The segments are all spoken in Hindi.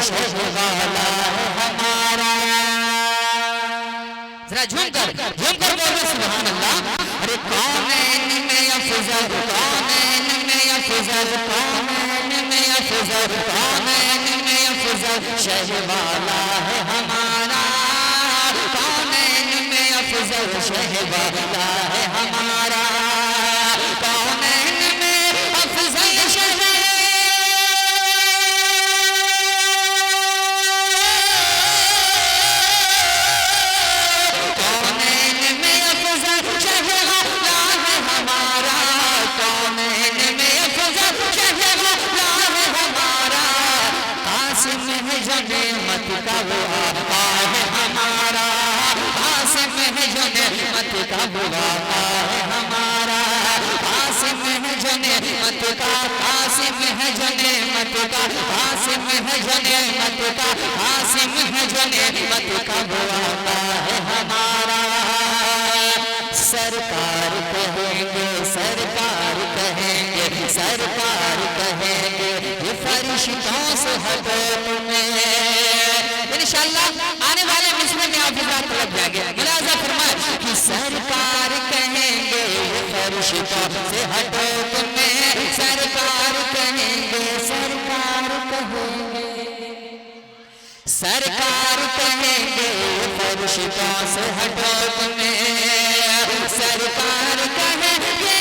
शहवाला है हमारा। जरा झूम कर बोलो सुभान अल्लाह। अरे कौनैन में अफजल, कौनैन में अफजल, कौनैन में अफजल, कौनैन में अफजल शहवाला है हमारा। कौनैन में अफजल शहवाला है हमारा। कौनैन में अफजल का वो आका है हमारा। आसिम है जो नेमत का वो आका है हमारा। आसिम है जो नेमत का, आसिम है जो नेमत का, आसिम है जो नेमत का, आसिम है जो नेमत का वो आका है हमारा। सरकार कहेंगे, सरकार कहेंगे, सरकार कहेंगे ये फरिश्तों से हटो तुम्हें। इंशाअल्लाह आने वाले मिसरे में आप हजरात लग जाएंगे। मुलाजा फरमाए कि सरकार कहेंगे फरिश्तों से हटो तुम्हें। सरकार कहेंगे, सरकार कहेंगे, सरकार कहेंगे फरिश्तों से हटो तुम्हें। सरकार कहेंगे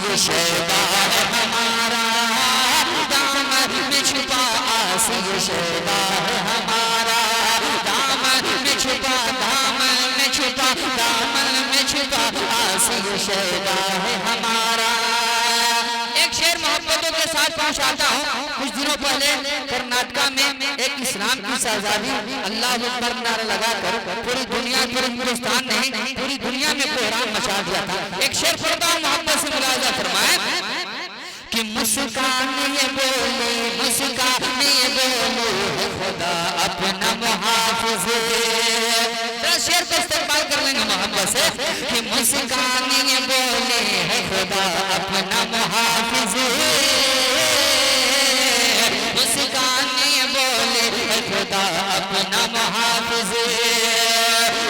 ये शैबा है हमारा। दामन में छुपा आसी ये शैबा है हमारा। दामन में छुपा, दामन में छुपा, दामन में छुपा आसी ये शैबा है हमारा। एक शेर मोहब्बतों के साथ पेश आता हूँ। कुछ दिनों पहले कर्नाटका में एक इस्लाम की शहजादी अल्लाह अकबर नारा लगाकर पूरी दुनिया, पूरे हिंदुस्तान नहीं पूरी दुनिया में कोहराम मचा दिया था। एक शेर पढ़ता हूँ, मोहब्बत से मुलाजा फरमाए कि मुस्कान ये बोले, मुस्कान ये बोले है खुदा अपना मुहाफिज। शेर को इस्तेमाल कर लेंगे मोहब्बत से कि मुस्कान ये बोले है खुदा अपना मुहाफिज। मुस्कान ये बोले है खुदा अपना मुहाफिज।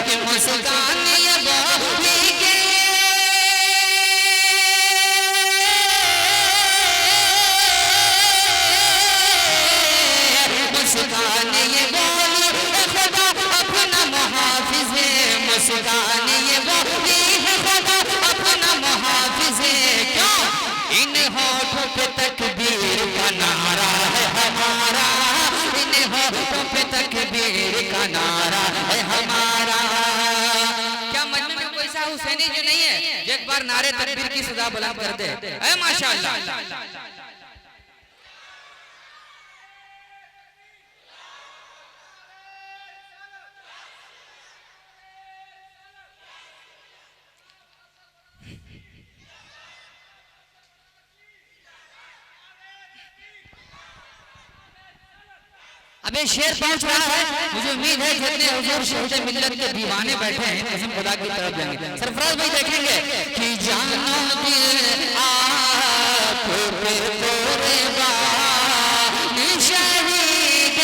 कि मुस्कान ये बोले के मुस्कान ये बोले है खुदा अपना मुहाफिज। मुस्कान ये बोले है खुदा अपना मुहाफिज। क्यों? इन होठों पे तकबीर का नारा है हमारा। इन होठों पे तकबीर का नारा है हमारा। क्या मजनू में कोई सा हुसैनी जो नहीं है जो एक बार नारे तकबीर की सदा बुलंद कर दे? माशाअल्लाह। अब ये शेर पहुंच रहा है। मुझे उम्मीद है जितने हुजूर शहीद मिल्लत के दीवाने बैठे हैं कसम खुदा की तरफ जाएंगे। सरफराज भाई देखेंगे कि जानो दिल आप पे तोरे बानी शहीद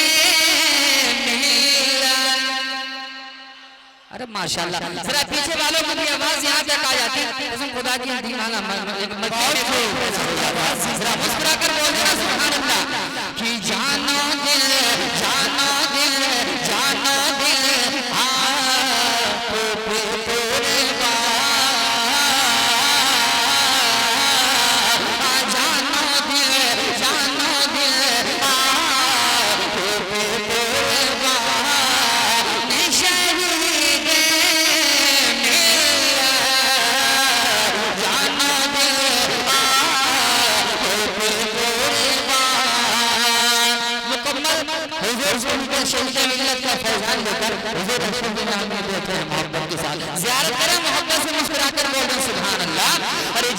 मिल्लत। अरे माशाल्लाह, जरा पीछे वालों की आवाज यहाँ तक आ जाती है कसम खुदा की दीवाना। जरा मुस्कुरा कर बोल देना सुभान अल्लाह कि जानो दिल, जानो दिल, जानो दिल आप पे तोरे जानो दिल, जानो दिल आप पे तोरे शहीद मिल्लत। जानो दिल शहीद मिल्लत का फैजान लेकर हुजूर रसूल में हम देते हैं मोहब्बत के साथ। ज़ियारत करें मोहब्बत से, मुस्कुराकर बोल दें सुभान अल्लाह।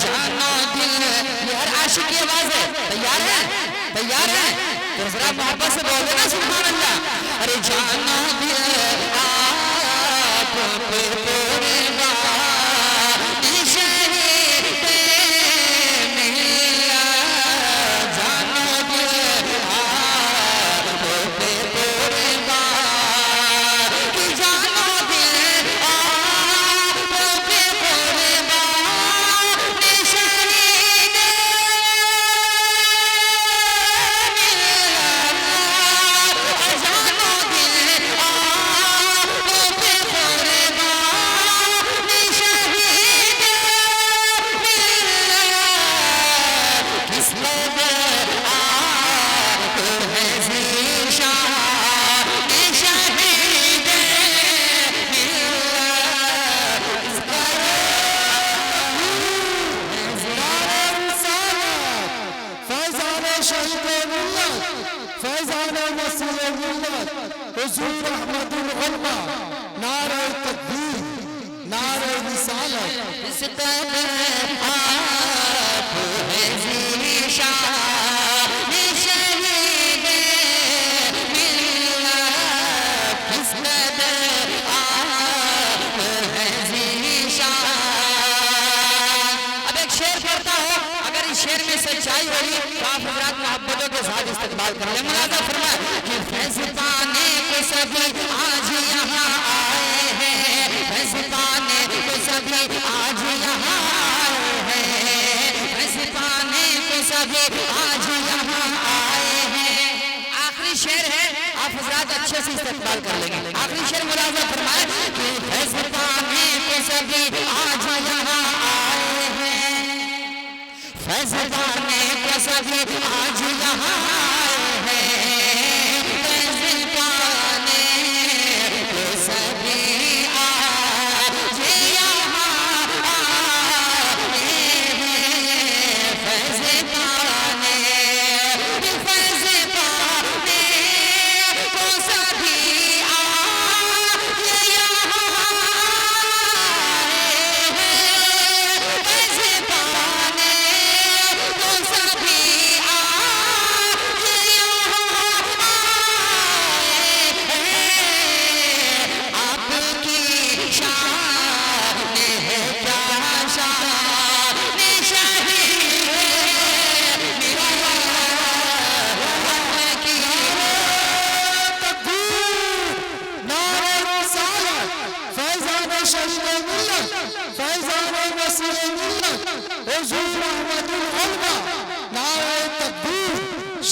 जानो दिल, ये हर आशिक की आवाज है। तैयार है? तैयार है? तो जरा मोहब्बत से बोल देना सुभान अल्लाह। अरे जानो दिल आप पे कुर्बान, शहीद मिला। जानो दिल आप पे कुर्बान, कि जानो दिल आप पे कुर्बान, शहीद हुजूर अहमदुल उलमा, नारे तकबीर, नारे रिसालत। इस कदर आप हैं ज़ीशान, शहीद मिल्लत। इस कदर आप हैं ज़ीशान। अब एक शेर पढ़ता हूँ, अगर इस शेर में सच्चाई होगी तो आप हज़रात मोहब्बतों के साथ इस्तकबाल कर लें। मुलाज़ा फरमाए कि फैज़ पाने को सभी आज यहाँ आए हैं, फैज़ पाने को सभी आज यहाँ आए हैं, फैज़ पाने को सभी आज यहाँ आए हैं। आखिरी शेर है, आप हज़रात अच्छे से इस्तकबाल कर लेंगे। आखिरी शेर मुलाज़ा फरमाए कि फैज़ पाने को सभी आज यहाँ आए हैं, फैज़ पाने को सभी आज यहाँ आए हैं, फैज़ पाने को सभी आज यहाँ आए हैं, फैज़ पाने को सभी आज यहाँ आए हैं, फैज़ पाने को सभी आज यहाँ आए हैं। आपकी शान है क्या शान, शहीद मिल्लत की। नारे रिसालत, फैज़ान शहीद मिल्लत, फैज़ान नसीर मिल्लत, हुजूर